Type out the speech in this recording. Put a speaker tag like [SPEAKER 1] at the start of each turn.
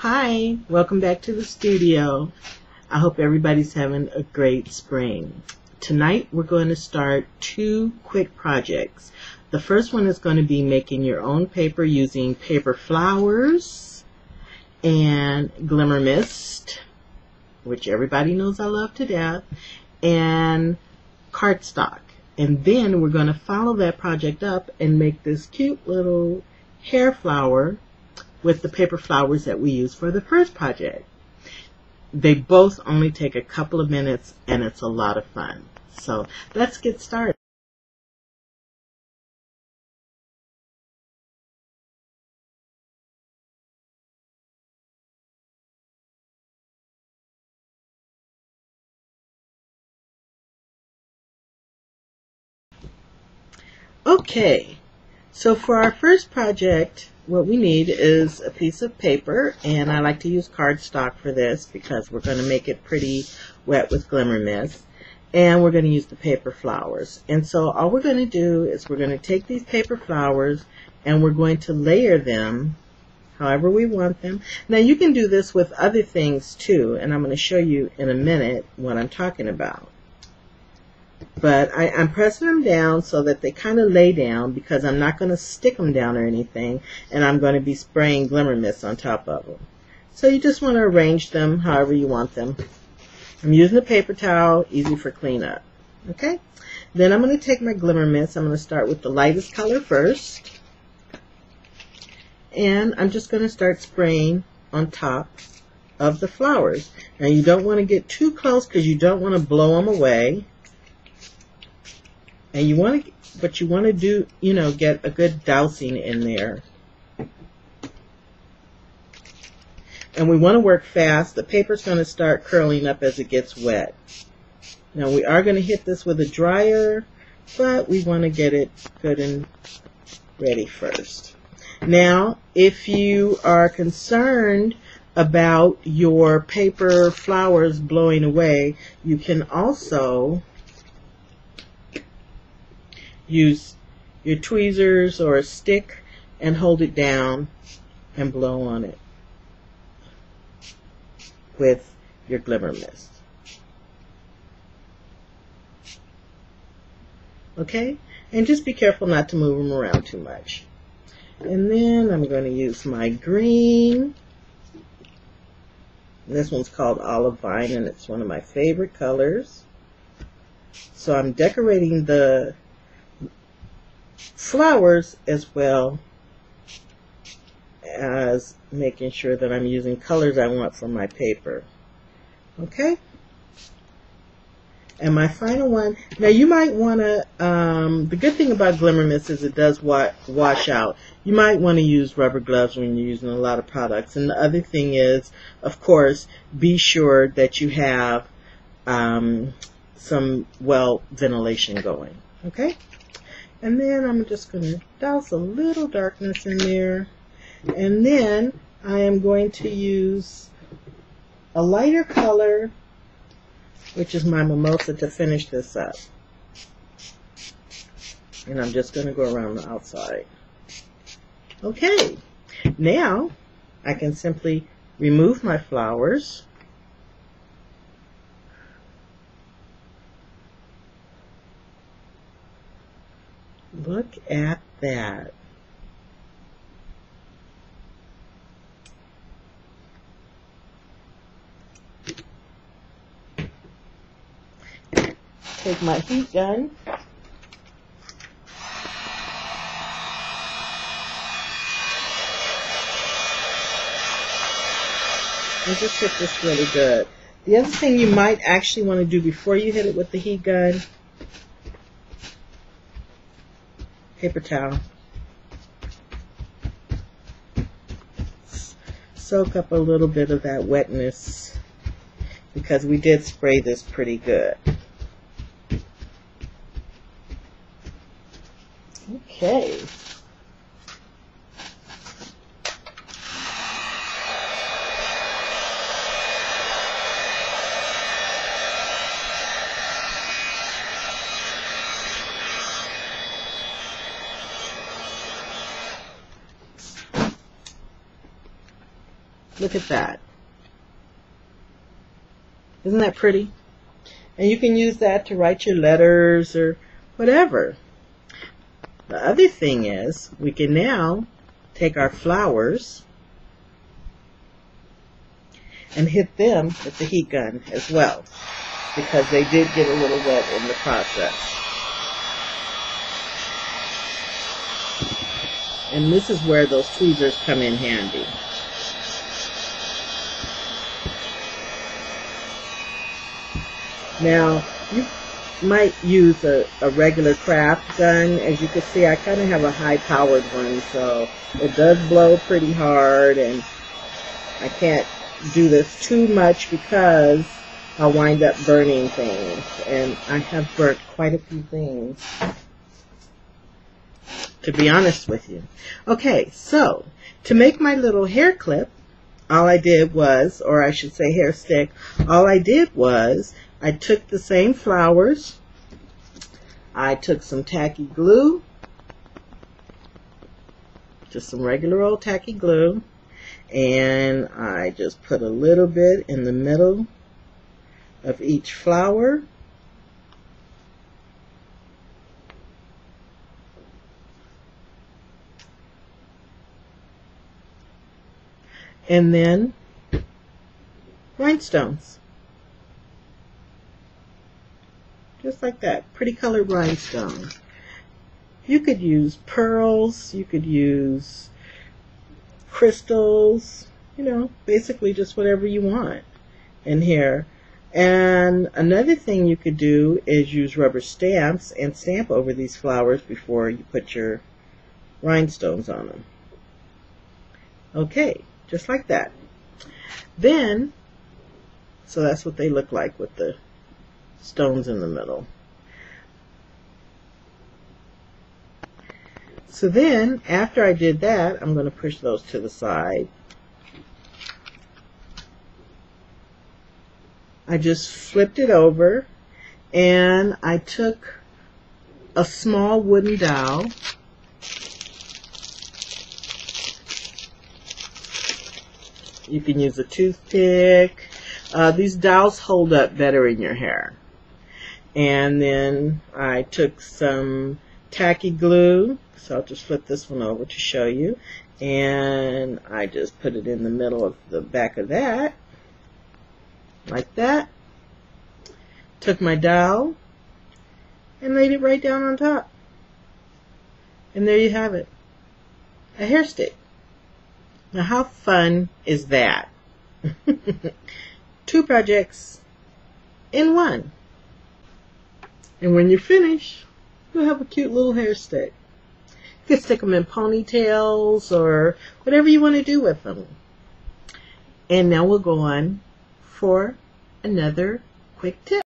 [SPEAKER 1] Hi, welcome back to the studio. I hope everybody's having a great spring. Tonight we're going to start two quick projects. The first one is going to be making your own paper using paper flowers and glimmer mist, which everybody knows I love to death, and cardstock. And then we're going to follow that project up and make this cute little hair flower with the paper flowers that we use for the first project. They both only take a couple of minutes and it's a lot of fun. So let's get started. Okay, so for our first project, what we need is a piece of paper, and I like to use cardstock for this because we're going to make it pretty wet with glimmer mist, and we're going to use the paper flowers. And so all we're going to do is we're going to take these paper flowers and we're going to layer them however we want them. Now you can do this with other things too, and I'm going to show you in a minute what I'm talking about. But I'm pressing them down so that they kind of lay down because I'm not going to stick them down or anything, and I'm going to be spraying glimmer mist on top of them. So you just want to arrange them however you want them. I'm using a paper towel, easy for cleanup. Okay? Then I'm going to take my glimmer mist. I'm going to start with the lightest color first. And I'm just going to start spraying on top of the flowers. Now you don't want to get too close because you don't want to blow them away. And you want to do, get a good dousing in there. And we want to work fast. The paper's going to start curling up as it gets wet. Now we are going to hit this with a dryer, but we want to get it good and ready first. Now, if you are concerned about your paper flowers blowing away, you can also use your tweezers or a stick and hold it down and blow on it with your glimmer mist. Okay? And just be careful not to move them around too much. And then I'm going to use my green. This one's called Olive Vine, and it's one of my favorite colors. So I'm decorating the flowers as well as making sure that I'm using colors I want for my paper. Okay? And my final one, now you might want to, the good thing about glimmer mist is it does wash out. You might want to use rubber gloves when you're using a lot of products. And the other thing is, of course, be sure that you have some, ventilation going. Okay? And then I'm just going to douse a little darkness in there. And then I am going to use a lighter color, which is my mimosa, to finish this up. And I'm just going to go around the outside. Okay. Now I can simply remove my flowers. Look at that. Take my heat gun. And just hit this really good. The other thing you might actually want to do before you hit it with the heat gun, paper towel. Soak up a little bit of that wetness because we did spray this pretty good. Okay. Look at that. Isn't that pretty? And you can use that to write your letters or whatever. The other thing is, we can now take our flowers and hit them with the heat gun as well, because they did get a little wet in the process. And this is where those tweezers come in handy. Now, you might use a regular craft gun. As you can see, I kind of have a high-powered one, so it does blow pretty hard, and I can't do this too much because I'll wind up burning things, and I have burnt quite a few things, to be honest with you. Okay, so to make my little hair clip, all I did was, or I should say hair stick, all I did was I took the same flowers, I took some tacky glue, just some regular old tacky glue, and I just put a little bit in the middle of each flower. And then rhinestones. Just like that. Pretty colored rhinestones. You could use pearls, you could use crystals, you know, basically just whatever you want in here. And another thing you could do is use rubber stamps and stamp over these flowers before you put your rhinestones on them. Okay, just like that. Then, so that's what they look like with the stones in the middle. So then, after I did that, I'm going to push those to the side. I just flipped it over, and I took a small wooden dowel, you can use a toothpick. These dowels hold up better in your hair. And then I took some tacky glue, so I'll just flip this one over to show you, and I just put it in the middle of the back of that, like that. Took my dowel and laid it right down on top. And there you have it. A hair stick. Now how fun is that? 2 projects in one. And when you're finished, you'll have a cute little hair stick. You can stick them in ponytails or whatever you want to do with them. And now we'll go on for another quick tip.